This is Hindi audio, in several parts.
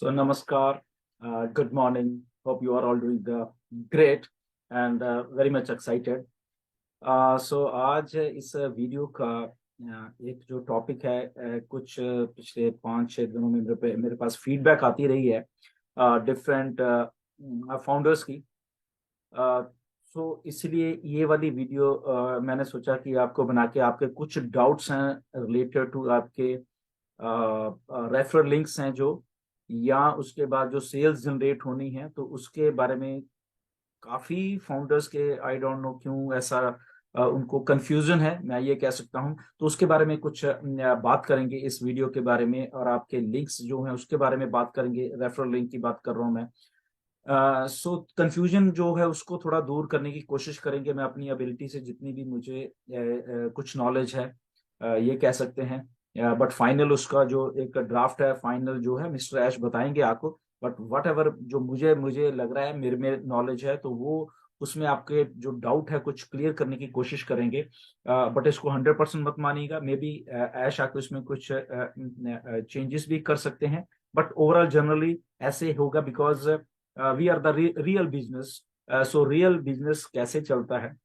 So, Namaskar, good morning. Hope you are all doing great and very much excited. So, आज इस वीडियो का एक जो टॉपिक है कुछ पिछले 5-6 दिनों में मेरे पास फीडबैक आती रही है डिफरेंट फाउंडर्स की। सो इसलिए ये वाली वीडियो मैंने सोचा कि आपको बना के आपके कुछ डाउट्स हैं रिलेटेड टू आपके रेफरल लिंक्स हैं जो या उसके बाद जो सेल्स जनरेट होनी है तो उसके बारे में काफी फाउंडर्स के आई डोंट नो क्यों ऐसा उनको कंफ्यूजन है, मैं ये कह सकता हूं। तो उसके बारे में कुछ बात करेंगे इस वीडियो के बारे में और आपके लिंक्स जो हैं उसके बारे में बात करेंगे। रेफरल लिंक की बात कर रहा हूं मैं। सो कंफ्यूजन जो है उसको थोड़ा दूर करने की कोशिश करेंगे। मैं अपनी एबिलिटी से जितनी भी मुझे कुछ नॉलेज है ये कह सकते हैं। बट फाइनल उसका जो एक ड्राफ्ट है फाइनल जो है मिस्टर ऐश बताएंगे आपको। बट वट एवर जो मुझे मुझे लग रहा है मेरे में नॉलेज है तो वो उसमें आपके जो डाउट है कुछ क्लियर करने की कोशिश करेंगे। बट इसको 100% मत मानिएगा। मे बी ऐश आके उसमें कुछ चेंजेस भी कर सकते हैं। बट ओवरऑल जनरली ऐसे होगा because we are the real business. So real business कैसे चलता है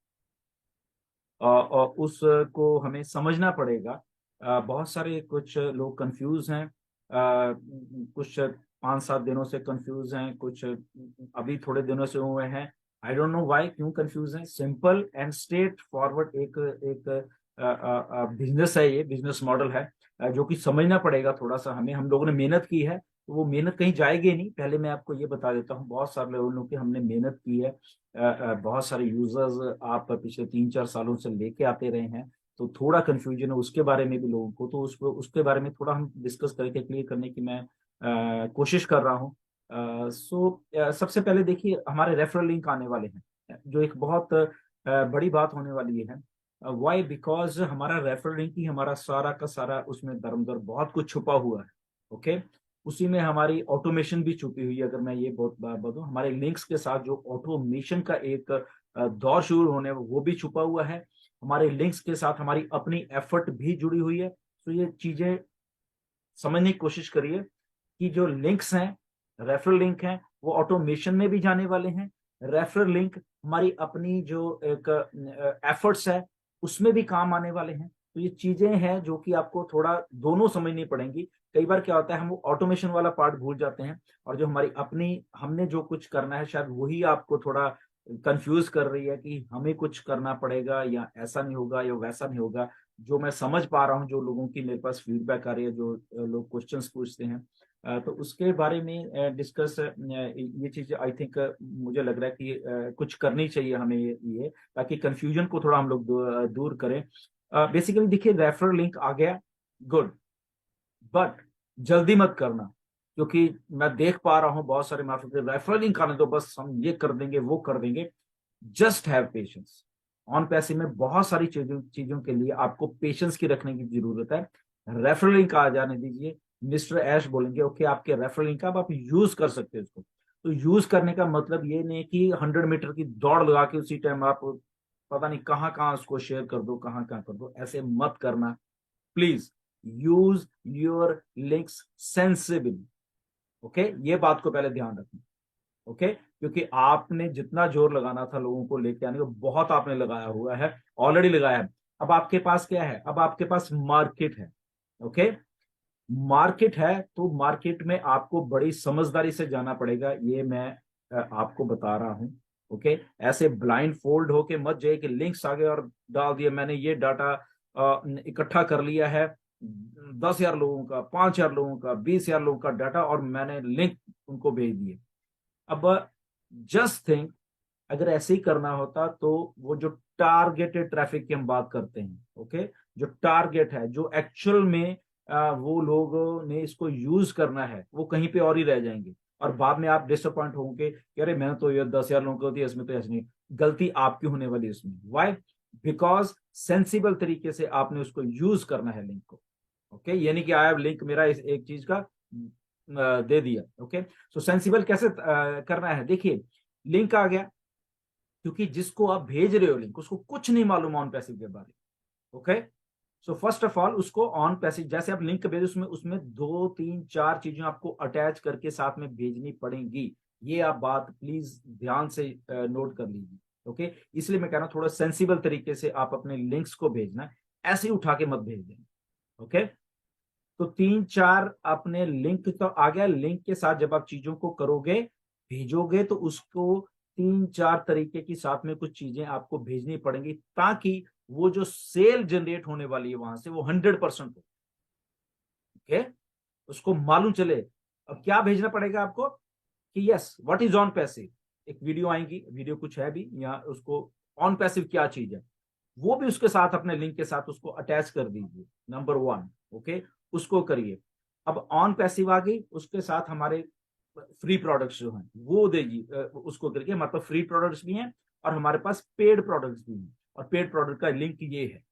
और उसको हमें समझना पड़ेगा। बहुत सारे कुछ लोग कंफ्यूज हैं, कुछ 5-7 दिनों से कंफ्यूज हैं, कुछ अभी थोड़े दिनों से हुए हैं। आई डोंट नो व्हाई क्यों कंफ्यूज हैं। सिंपल एंड स्ट्रेट फॉरवर्ड एक एक बिजनेस है, ये बिजनेस मॉडल है जो कि समझना पड़ेगा थोड़ा सा हमें। हम लोगों ने मेहनत की है तो वो मेहनत कहीं जाएगी नहीं। पहले मैं आपको ये बता देता हूँ, बहुत सारे लोगों की हमने मेहनत की है। बहुत सारे यूजर्स आप पिछले 3-4 सालों से लेके आते रहे हैं तो थोड़ा कंफ्यूजन है उसके बारे में भी लोगों को। तो उसके बारे में थोड़ा हम डिस्कस करके क्लियर करने की मैं कोशिश कर रहा हूँ। सबसे पहले देखिए हमारे रेफरल लिंक आने वाले हैं जो एक बहुत बड़ी बात होने वाली है। वाई? बिकॉज हमारा रेफरल लिंक ही हमारा सारा का सारा उसमें दर बहुत कुछ छुपा हुआ है। ओके, उसी में हमारी ऑटोमेशन भी छुपी हुई है। अगर मैं ये बहुत बात बताऊं, हमारे लिंक्स के साथ जो ऑटोमेशन का एक दौर शुरू होने वो भी छुपा हुआ है। हमारे लिंक्स के साथ हमारी अपनी एफर्ट भी जुड़ी हुई है। तो ये चीजें समझने की कोशिश करिए कि जो लिंक्स हैं, रेफरल लिंक हैं, वो ऑटोमेशन में भी जाने वाले हैं। रेफरल लिंक हमारी अपनी जो एक एफर्ट्स है उसमें भी काम आने वाले हैं। तो ये चीजें हैं जो कि आपको थोड़ा दोनों समझनी पड़ेंगी। कई बार क्या होता है हम वो ऑटोमेशन वाला पार्ट भूल जाते हैं और जो हमारी अपनी हमने जो कुछ करना है शायद वही आपको थोड़ा कंफ्यूज कर रही है कि हमें कुछ करना पड़ेगा या ऐसा नहीं होगा या वैसा नहीं होगा। जो मैं समझ पा रहा हूँ, जो लोगों की मेरे पास फीडबैक आ रही है, जो लोग क्वेश्चंस पूछते हैं, तो उसके बारे में डिस्कस ये चीज आई थिंक मुझे लग रहा है कि कुछ करनी चाहिए हमें ये ताकि कंफ्यूजन को थोड़ा हम लोग दूर करें। बेसिकली देखिए रेफरल लिंक आ गया, गुड। बट जल्दी मत करना क्योंकि मैं देख पा रहा हूं बहुत सारे मार्केट रेफरल लिंक आने दो, बस हम ये कर देंगे वो कर देंगे। Just have patience. ऑन पैसे में बहुत सारी चीजों चीजों के लिए आपको पेशेंस की रखने की जरूरत है। रेफरल लिंक आ जाने दीजिए। मिस्टर ऐश बोलेंगे ओके आपके रेफरल लिंक आप यूज कर सकते हो इसको। तो यूज करने का मतलब ये नहीं कि 100 मीटर की दौड़ लगा के उसी टाइम आप पता नहीं कहाँ कहाँ उसको शेयर कर दो, कहाँ कहाँ कर दो। ऐसे मत करना please. Use your links sensibly. Okay, ये बात को पहले ध्यान रखना। ओके, क्योंकि आपने जितना जोर लगाना था लोगों को लेके आने को बहुत आपने लगाया हुआ है, ऑलरेडी लगाया है। अब आपके पास क्या है? अब आपके पास मार्केट है। ओके, मार्केट है तो मार्केट में आपको बड़ी समझदारी से जाना पड़ेगा, ये मैं आपको बता रहा हूं। ओके, ऐसे ब्लाइंड फोल्ड होके मत जाइए कि लिंक्स आ गए और डाल दिया मैंने ये डाटा इकट्ठा कर लिया है 10,000 लोगों का, 5,000 लोगों का, 20,000 लोगों का डाटा और मैंने लिंक उनको भेज दिए। अब जस्ट थिंक अगर ऐसे ही करना होता तो वो जो टारगेटेड ट्रैफिक की हम बात करते हैं, ओके, जो टारगेट है जो एक्चुअल में वो लोगों ने इसको यूज करना है वो कहीं पे और ही रह जाएंगे और बाद में आप डिसअपॉइंट होंगे कि अरे मैंने तो ये 10,000 लोगों को दिया, इसमें तो ऐसे नहीं। गलती आपकी होने वाली है इसमें। वाई? बिकॉज सेंसिबल तरीके से आपने उसको यूज करना है लिंक को। ओके, ये नहीं कि आया लिंक मेरा इस एक चीज का दे दिया। ओके, सो सेंसिबल कैसे करना है? देखिए लिंक आ गया क्योंकि जिसको आप भेज रहे हो लिंक उसको कुछ नहीं मालूम ऑन पैसिव के बारे में। Okay, so first of all उसको ऑन पैसेज, जैसे आप लिंक भेजे उसमें उसमें 2 3 4 चीजें आपको अटैच करके साथ में भेजनी पड़ेंगी। ये आप बात प्लीज ध्यान से नोट कर लीजिए। ओके, इसलिए मैं कह रहा हूं थोड़ा सेंसिबल तरीके से आप अपने लिंक्स को भेजना, ऐसे ही उठा के मत भेज देना। ओके, तो 3 4 अपने लिंक तो आ गया। लिंक के साथ जब आप चीजों को करोगे, भेजोगे, तो उसको 3 4 तरीके की साथ में कुछ चीजें आपको भेजनी पड़ेंगी, ताकि वो जो सेल जनरेट होने वाली है वहां से वो 100% हो। ओके, उसको मालूम चले। अब क्या भेजना पड़ेगा आपको कि yes what is on passive, एक वीडियो आएगी, वीडियो कुछ है भी, या उसको ऑन पैसिव क्या चीज है वो भी उसके साथ अपने लिंक के साथ उसको अटैच कर दीजिए, नंबर 1। ओके, उसको करिए। अब ऑन पैसिव आ गई, उसके साथ हमारे फ्री प्रोडक्ट्स जो हैं वो देगी, उसको करके मतलब फ्री प्रोडक्ट्स भी हैं और हमारे पास पेड प्रोडक्ट्स भी हैं, और पेड प्रोडक्ट का लिंक ये है।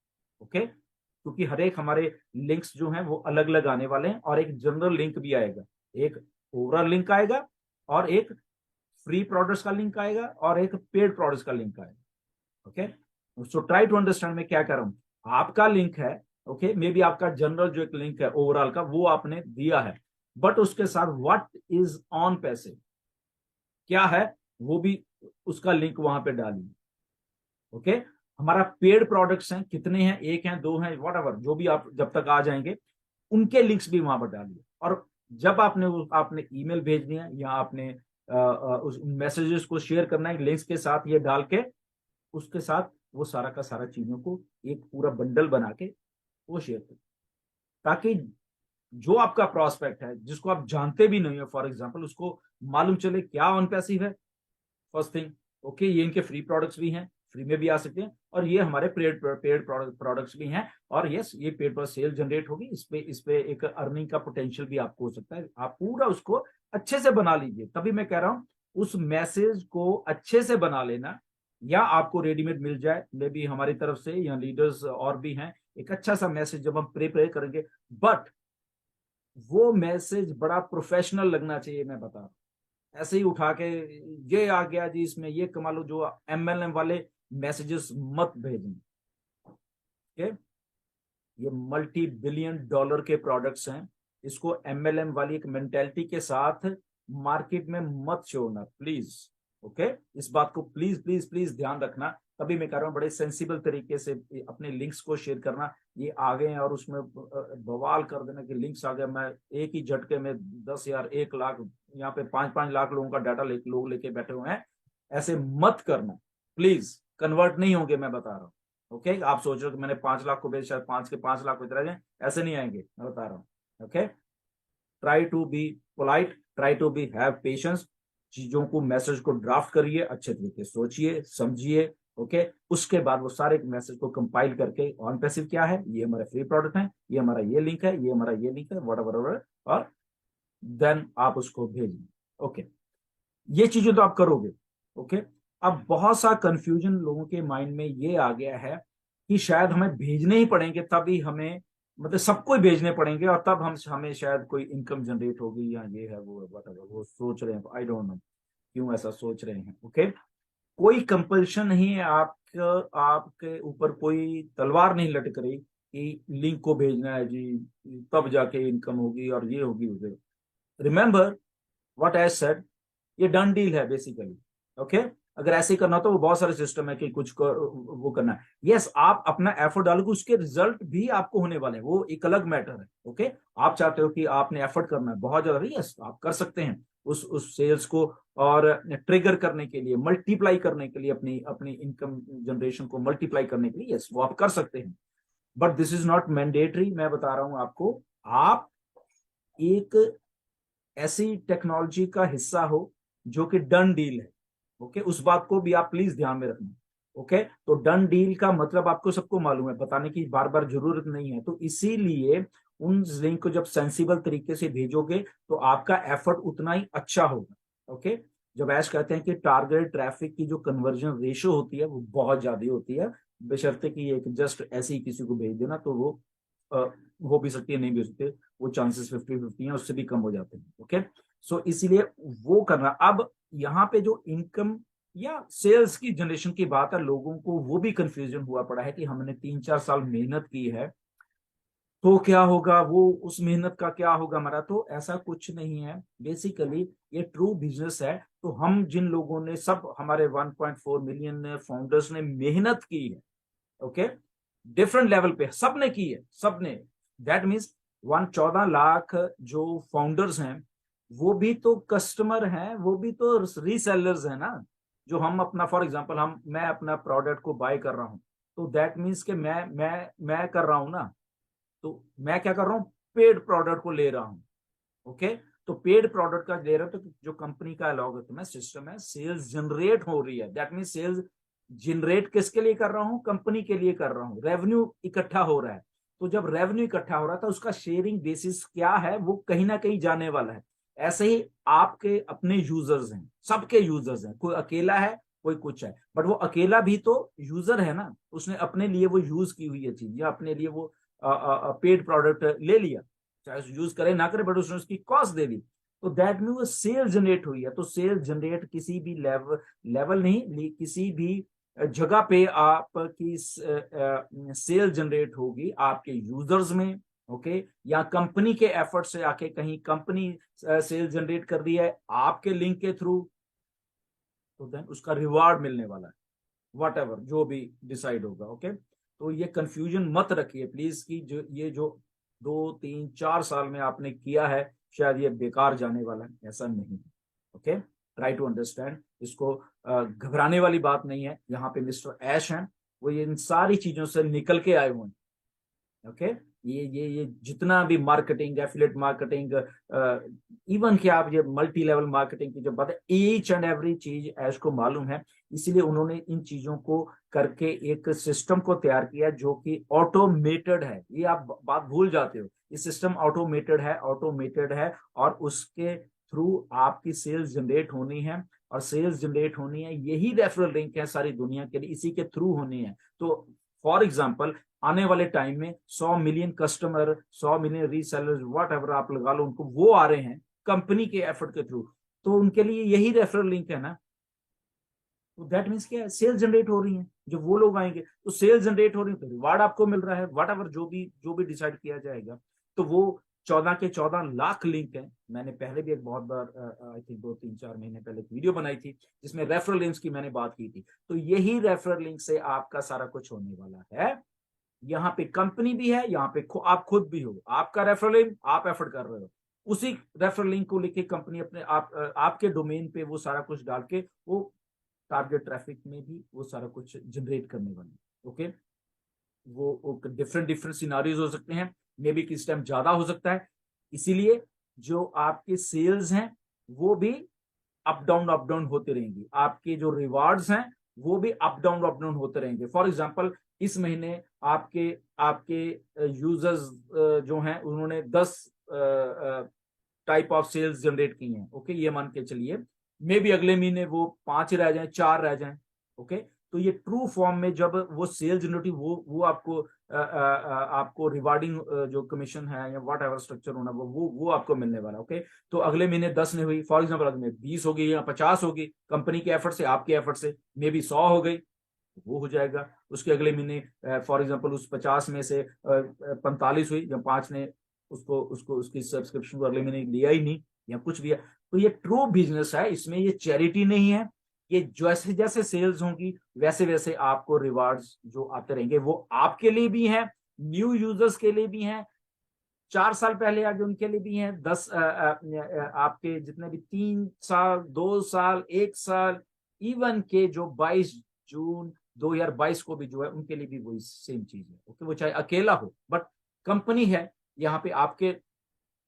ओके, क्योंकि हर एक हमारे लिंक्स जो हैं वो अलग अलग आने वाले हैं, और एक जनरल लिंक भी आएगा, एक ओवरऑल लिंक आएगा, और एक फ्री प्रोडक्ट्स का लिंक आएगा, और एक पेड प्रोडक्ट्स का लिंक आएगा। Okay, so try to understand मैं क्या कर रहा हूं। आपका लिंक है, ओके, मे बी आपका जनरल जो एक लिंक है ओवरऑल का वो आपने दिया है, बट उसके साथ व्हाट इज ऑन पैसे क्या है वो भी उसका लिंक वहां पे डालिए। ओके, हमारा पेड प्रोडक्ट्स हैं, कितने हैं, 1 है 2 हैं, वट जो भी आप जब तक आ जाएंगे उनके लिंक्स भी वहां पर डालिए। और जब आपने ईमेल भेजनी है या आपने उस मैसेजेस को शेयर करना है लिंक्स के साथ, ये डाल के उसके साथ वो सारा का सारा चीजों को एक पूरा बंडल बना के वो शेयर करें, ताकि जो आपका प्रोस्पेक्ट है जिसको आप जानते भी नहीं हो, फॉर एग्जांपल, उसको मालूम चले क्या ऑन पैसिव है। फर्स्ट थिंग, ओके, ये इनके फ्री प्रोडक्ट्स भी हैं, फ्री में भी आ सकते हैं, और ये हमारे पेड पेड प्रोडक्ट्स भी हैं, और यस ये पेड पर सेल जनरेट होगी, इस पे एक अर्निंग का पोटेंशियल भी आपको हो सकता है। आप पूरा उसको अच्छे से बना लीजिए। तभी मैं कह रहा हूं उस मैसेज को अच्छे से बना लेना, या आपको रेडीमेड मिल जाए, मे बी हमारी तरफ से या लीडर्स और भी हैं, एक अच्छा सा मैसेज जब हम प्रिपेयर करेंगे, बट वो मैसेज बड़ा प्रोफेशनल लगना चाहिए। मैं बता रहा हूं, ऐसे ही उठा के ये आ गया जी इसमें ये कमा लो, जो MLM वाले मैसेजेस मत भेजें। ओके, ये मल्टी बिलियन डॉलर के प्रोडक्ट्स हैं, इसको MLM वाली एक मेंटेलिटी के साथ मार्केट में मत छोड़ना प्लीज। ओके, इस बात को प्लीज प्लीज प्लीज ध्यान रखना। तभी मैं कह रहा हूँ बड़े सेंसिबल तरीके से अपने लिंक्स को शेयर करना। ये आ गए हैं और उसमें बवाल कर देना कि लिंक्स आ गया, मैं एक ही झटके में 10,000 1 लाख, यहाँ पे 5 5 लाख लोगों का डाटा लोग लेके बैठे हुए हैं। ऐसे मत करना प्लीज, कन्वर्ट नहीं होंगे, मैं बता रहा हूँ। ओके, आप सोच रहे हो कि मैंने 5 लाख को भेज शायद 5 के 5 लाख इधर आ जाए, ऐसे नहीं आएंगे, मैं बता रहा हूँ। Okay, try to be polite, try to be have patience. चीजों को मैसेज को ड्राफ्ट करिए, अच्छे तरीके सोचिए समझिए। ओके, उसके बाद वो सारे मैसेज को कंपाइल करके ऑन पैसिव क्या है, ये हमारे फ्री प्रोडक्ट है, ये हमारा ये लिंक है, ये हमारा ये लिंक है, वट, और देन आप उसको भेजिए। ओके, ये चीजें तो आप करोगे। ओके, अब बहुत सा कंफ्यूजन लोगों के माइंड में ये आ गया है कि शायद हमें भेजने ही पड़ेंगे, तभी हमें, मतलब सबको भेजने पड़ेंगे और तब हम हमें शायद कोई इनकम जनरेट होगी, या ये है वो है, whatever, वो सोच रहे हैं। आई डोंट नो क्यों ऐसा सोच रहे हैं। ओके, कोई कंपल्शन नहीं है, आपके ऊपर कोई तलवार नहीं लटक रही कि लिंक को भेजना है जी तब जाके इनकम होगी और ये होगी उसे। रिमेंबर व्हाट आई सेड, ये डन डील है बेसिकली। ओके, अगर ऐसे ही करना हो तो वो बहुत सारे सिस्टम है कि वो करना है। यस, आप अपना एफर्ट डालोगे, उसके रिजल्ट भी आपको होने वाले हैं, वो एक अलग मैटर है। ओके, आप चाहते हो कि आपने एफर्ट करना है बहुत ज्यादा, यस आप कर सकते हैं उस सेल्स को और ट्रिगर करने के लिए, मल्टीप्लाई करने के लिए, अपनी अपनी इनकम जनरेशन को मल्टीप्लाई करने के लिए, यस वो आप कर सकते हैं, but this is not mandatory. मैं बता रहा हूं आपको, आप एक ऐसी टेक्नोलॉजी का हिस्सा हो जो कि डन डील है। ओके, उस बात को भी आप प्लीज ध्यान में रखना। ओके, तो डन डील का मतलब आपको सबको मालूम है, बताने की बार बार जरूरत नहीं है। तो इसीलिए उन लिंक को जब सेंसिबल तरीके से भेजोगे तो आपका एफर्ट उतना ही अच्छा होगा। ओके, जब ऐश कहते हैं कि टारगेट ट्रैफिक की जो कन्वर्जन रेशो होती है वो बहुत ज्यादा होती है, बशर्ते कि एक जस्ट ऐसे ही किसी को भेज देना तो वो हो भी सकती है, नहीं भी हो सकती, वो चांसेस 50-50 हैं, उससे भी कम हो जाते हैं। ओके, सो इसीलिए वो करना। अब यहाँ पे जो इनकम या सेल्स की जनरेशन की बात है, लोगों को वो भी कंफ्यूजन हुआ पड़ा है कि हमने 3 4 साल मेहनत की है तो क्या होगा, वो उस मेहनत का क्या होगा हमारा। तो ऐसा कुछ नहीं है, बेसिकली ये ट्रू बिजनेस है। तो हम जिन लोगों ने, सब हमारे 1.4 मिलियन फाउंडर्स ने मेहनत की है, ओके, डिफरेंट लेवल पे सबने की है, सबने। दैट मीन्स 14 लाख जो फाउंडर्स हैं, वो भी तो कस्टमर हैं, वो भी तो रीसेलर्स हैं ना। जो हम अपना, फॉर एग्जांपल मैं अपना प्रोडक्ट को बाय कर रहा हूं, तो दैट मीन्स कि मैं कर रहा हूं ना। तो मैं क्या कर रहा हूं, पेड प्रोडक्ट को ले रहा हूं, ओके। तो पेड प्रोडक्ट का ले रहा हूं, तो जो कंपनी का अलॉगरिथम है, सिस्टम है, सेल्स जनरेट हो रही है। दैट मीन सेल्स जनरेट किसके लिए कर रहा हूं, कंपनी के लिए कर रहा हूं, रेवेन्यू इकट्ठा हो रहा है। तो जब रेवेन्यू इकट्ठा हो रहा था, उसका शेयरिंग बेसिस क्या है, वो कहीं ना कहीं जाने वाला है। ऐसे ही आपके अपने यूजर्स हैं, सबके यूजर्स हैं, कोई अकेला है, कोई कुछ है, बट वो अकेला भी तो यूजर है ना। उसने अपने लिए वो यूज की हुई है चीज, या अपने लिए वो पेड प्रोडक्ट ले लिया, चाहे यूज करे ना करे, बट उसने उसकी कॉस्ट दे दी। तो दैट मीन वो सेल जनरेट हुई है। तो सेल जनरेट किसी भी लेवल नहीं, किसी भी जगह पे आपकी सेल जनरेट होगी आपके यूजर्स में, ओके, या कंपनी के एफर्ट से आके कहीं कंपनी सेल जनरेट कर रही है आपके लिंक के थ्रू, तो देन उसका रिवार्ड मिलने वाला है, वट एवर जो भी डिसाइड होगा, ओके। तो ये कंफ्यूजन मत रखिए प्लीज, कि जो ये जो 2 3 4 साल में आपने किया है, शायद ये बेकार जाने वाला है, ऐसा नहीं है, ओके। ट्राई टू अंडरस्टैंड इसको। घबराने वाली बात नहीं है। यहाँ पे मिस्टर ऐश हैं, वो ये इन सारी चीजों से निकल के आए हुए हैं, ओके। ये जितना भी मार्केटिंग, एफिलिएट मार्केटिंग, इवन कि आप ये मल्टी लेवल मार्केटिंग की जो बात है, ईच एंड एवरी चीज ऐश को मालूम है। इसीलिए उन्होंने इन चीजों को करके एक सिस्टम को तैयार किया जो कि ऑटोमेटेड है। ये आप बात भूल जाते हो, ये सिस्टम ऑटोमेटेड है, और उसके थ्रू आपकी सेल्स जनरेट होनी है। और सेल्स जनरेट होनी है, यही रेफरल लिंक है सारी दुनिया के लिए, इसी के थ्रू होनी है। तो फॉर एग्जाम्पल, आने वाले टाइम में 100 million customer, 100 million resellers, what ever आप लगा लो उनको, वो आ रहे हैं कंपनी के एफर्ट के थ्रू। तो उनके लिए यही रेफरल लिंक है ना। तो दैट मीन्स क्या है, सेल्स जनरेट हो रही है। जब वो लोग आएंगे तो सेल्स जनरेट हो रही है, तो रिवार्ड आपको मिल रहा है, वट एवर जो भी डिसाइड किया जाएगा। तो वो 14 के 14 लाख लिंक है। मैंने पहले भी एक बहुत बार, आई थिंक 2 3 4 महीने पहले एक वीडियो बनाई थी, जिसमें रेफरल लिंक्स की मैंने बात की थी। तो यही रेफरल लिंक से आपका सारा कुछ होने वाला है। यहाँ पे कंपनी भी है, यहाँ पे आप खुद भी हो, आपका रेफरल लिंक आप एफर्ट कर रहे हो, उसी रेफरल लिंक को लेके कंपनी अपने आपके डोमेन पे वो सारा कुछ डाल के वो टारगेट ट्रैफिक में भी वो सारा कुछ जनरेट करने वाली, ओके। वो डिफरेंट डिफरेंट सिनारियोज हो सकते हैं, मे बी किस टाइम ज्यादा हो सकता है। इसीलिए जो आपके सेल्स हैं वो भी अप डाउन होते रहेंगी, आपके जो रिवार्ड्स हैं वो भी अप डाउन होते रहेंगे। फॉर एग्जांपल, इस महीने आपके आपके यूजर्स जो हैं, उन्होंने 10 टाइप ऑफ सेल्स जनरेट की हैं, ओके, ये मान के चलिए। मे बी अगले महीने वो 5 रह जाए, 4 रह जाए, ओके। तो ये ट्रू फॉर्म में जब वो सेल्स जनरेट, वो आपको रिवार्डिंग जो कमीशन है या वट एवर स्ट्रक्चर होना, वो आपको मिलने वाला, ओके। तो अगले महीने 10 ने हुई, फॉर एग्जाम्पल अगले 20 होगी या 50 होगी, कंपनी के एफर्ट से, आपके एफर्ट से। मे बी 100 हो गई, वो हो जाएगा। उसके अगले महीने फॉर एग्जाम्पल उस 50 में से 45 हुई, या 5 ने उसको उसको उसकी सब्सक्रिप्शन को अगले महीने लिया ही नहीं, या कुछ भी है। तो ये ट्रू बिजनेस है, इसमें ये चैरिटी नहीं है। ये जैसे जैसे सेल्स होंगी, वैसे वैसे आपको रिवार्ड्स जो आते रहेंगे, वो आपके लिए भी हैं, न्यू यूजर्स के लिए भी हैं, 4 साल पहले आगे उनके लिए भी हैं, आपके जितने भी 3 साल, 2 साल, 1 साल, इवन के जो 22 जून 2022 को भी जो है, उनके लिए भी वही सेम चीज है, ओके। वो चाहे अकेला हो, बट कंपनी है यहाँ पे, आपके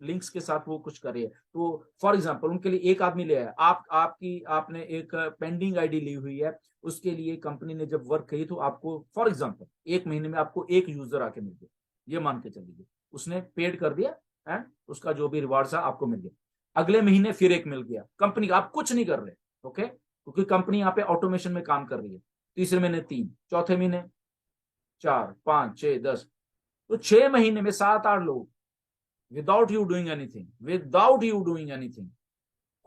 लिंक्स के साथ वो कुछ करे। तो फॉर एग्जांपल, उनके लिए एक आदमी ले आया, आपने एक पेंडिंग आईडी ली हुई है, उसके लिए कंपनी ने जब वर्क की, तो आपको फॉर एग्जांपल 1 महीने में आपको एक यूजर आके मिल गया, ये मान के चलिए, उसने पेड कर दिया एंड उसका जो भी रिवार्ड था आपको मिल गया। अगले महीने फिर एक मिल गया, कंपनी आप कुछ नहीं कर रहे, ओके, क्योंकि कंपनी यहाँ पे ऑटोमेशन में काम कर रही है। तीसरे महीने 3, चौथे महीने 4, 5, 6, 10, तो 6 महीने में 7 8 लोग, विदाउट यू डूइंग एनीथिंग,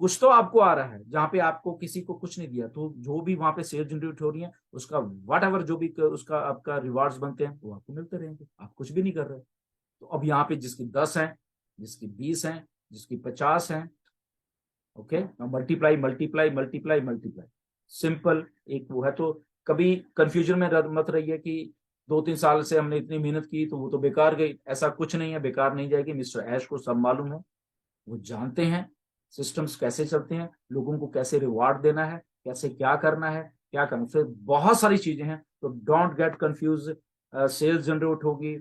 कुछ तो आपको आ रहा है, जहां पे आपको किसी को कुछ नहीं दिया। तो जो भी वहां पे सेल जनरेट हो रही है, उसका वट एवर जो भी उसका आपका रिवार्ड्स बनते हैं, वो आपको मिलते रहेंगे, आप कुछ भी नहीं कर रहे। तो अब यहाँ पे जिसकी 10 है, जिसकी 20 है, जिसकी 50 है, okay, multiply multiply multiply multiply, simple एक वो है। तो कभी कंफ्यूजन में मत रहिए कि 2-3 साल से हमने इतनी मेहनत की तो वो तो बेकार गई। ऐसा कुछ नहीं है, बेकार नहीं जाएगी। मिस्टर ऐश को सब मालूम है, वो जानते हैं सिस्टम्स कैसे चलते हैं, लोगों को कैसे रिवार्ड देना है, कैसे क्या करना है, क्या करना, फिर बहुत सारी चीजें हैं। तो don't get confuse. Sales generate होगी,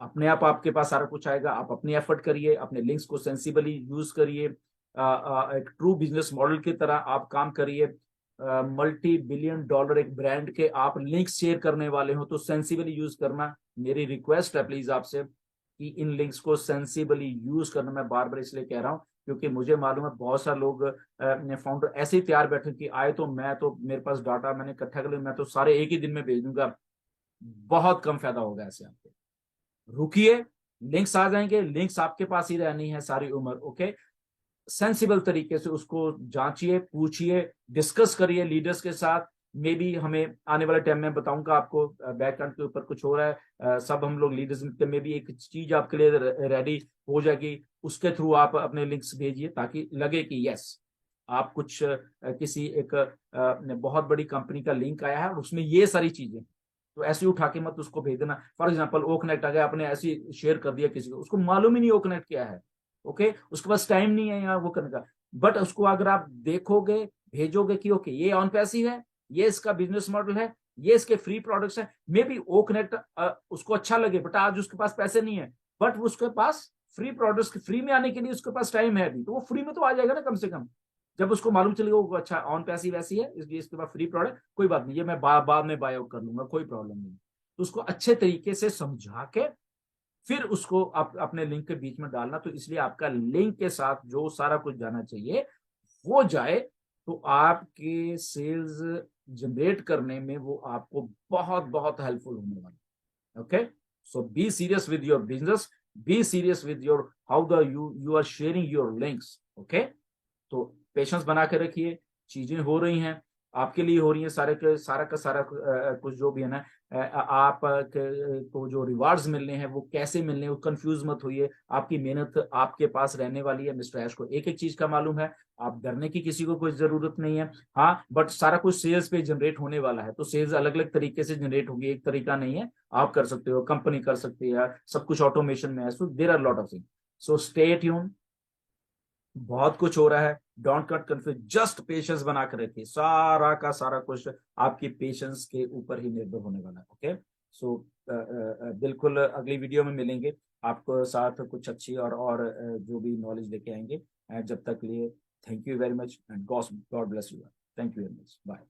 अपने आप आपके पास सारा कुछ आएगा। आप अपनी एफर्ट करिए, अपने लिंक्स को सेंसिबली यूज करिए, एक ट्रू बिजनेस मॉडल की तरह आप काम करिए। $multi-billion एक ब्रांड के आप लिंक्स शेयर करने वाले हो तो सेंसिबली यूज करना। मेरी रिक्वेस्ट है प्लीज आपसे कि इन लिंक्स को सेंसिबली यूज करना। मैं बार बार इसलिए कह रहा हूं क्योंकि मुझे मालूम है बहुत सारे लोग फाउंडर ऐसे ही तैयार बैठे कि आए तो मैं तो मेरे पास डाटा मैंने इकट्ठा कर लिया, मैं तो सारे एक ही दिन में भेज दूंगा। बहुत कम फायदा होगा ऐसे आपको। रुकिए, लिंक्स आ जाएंगे, लिंक्स आपके पास ही रहनी है सारी उम्र। ओके, सेंसिबल तरीके से उसको जांचिए, पूछिए, डिस्कस करिए लीडर्स के साथ। मे बी हमें आने वाले टाइम में बताऊंगा आपको, बैकएंड के ऊपर कुछ हो रहा है, सब हम लोग लीडर्स मिलकर मे बी एक चीज आपके लिए रेडी हो जाएगी। उसके थ्रू आप अपने लिंक्स भेजिए ताकि लगे कि यस आप कुछ किसी एक बहुत बड़ी कंपनी का लिंक आया है और उसमें ये सारी चीजें। तो ऐसे ही उठा के मत उसको भेज देना। फॉर एग्जाम्पल ओ कनेक्ट आ गया, आपने ऐसे शेयर कर दिया किसी को, उसको मालूम ही नहीं ओ कनेक्ट क्या है। ओके, उसके पास टाइम नहीं है यहाँ वो करने का। बट उसको अगर आप देखोगे, भेजोगे कि ओके ये ऑन पैसिव है, ये इसका बिजनेस मॉडल है, ये इसके फ्री प्रोडक्ट्स है, मे बी ओ कनेक्ट उसको अच्छा लगे, बट आज उसके पास पैसे नहीं है, बट उसके पास फ्री प्रोडक्ट्स फ्री में आने के लिए उसके पास टाइम है अभी, तो वो फ्री में तो आ जाएगा ना कम से कम। जब उसको मालूम चलेगा वो अच्छा ऑन पैसिव ऐसी है इसलिए इसके पास फ्री प्रोडक्ट, कोई बात नहीं, ये मैं बाद में बाय आउट कर लूंगा, कोई प्रॉब्लम नहीं। तो उसको अच्छे तरीके से समझा के फिर उसको अपने लिंक के बीच में डालना। तो इसलिए आपका लिंक के साथ जो सारा कुछ जाना चाहिए वो जाए, तो आपके सेल्स जनरेट करने में वो आपको बहुत बहुत हेल्पफुल होने वाला। Okay, so be serious with your business, be serious with your how the you are sharing your links. Okay, तो पेशेंस बना के रखिए, चीजें हो रही हैं, आपके लिए हो रही हैं, सारे के सारा का सारा कुछ जो भी है ना, आप को जो रिवार्ड्स मिलने हैं वो कैसे मिलने हैं, कंफ्यूज मत होइए। आपकी मेहनत आपके पास रहने वाली है। मिस्टर ऐश को एक एक चीज का मालूम है, आप डरने की किसी को कोई जरूरत नहीं है। हाँ, बट सारा कुछ सेल्स पे जनरेट होने वाला है, तो सेल्स अलग अलग तरीके से जनरेट होगी, एक तरीका नहीं है। आप कर सकते हो, कंपनी कर सकती है, सब कुछ ऑटोमेशन में है। So there are lot of things, so stay tune. बहुत कुछ हो रहा है, don't cut confuse, just patience बना कर रखिए। सारा का सारा कुछ आपकी पेशेंस के ऊपर ही निर्भर होने वाला है। ओके, सो बिल्कुल अगली वीडियो में मिलेंगे, आपको साथ कुछ अच्छी और जो भी नॉलेज लेके आएंगे। जब तक लिए thank you very much and God bless you. Thank you very much, bye.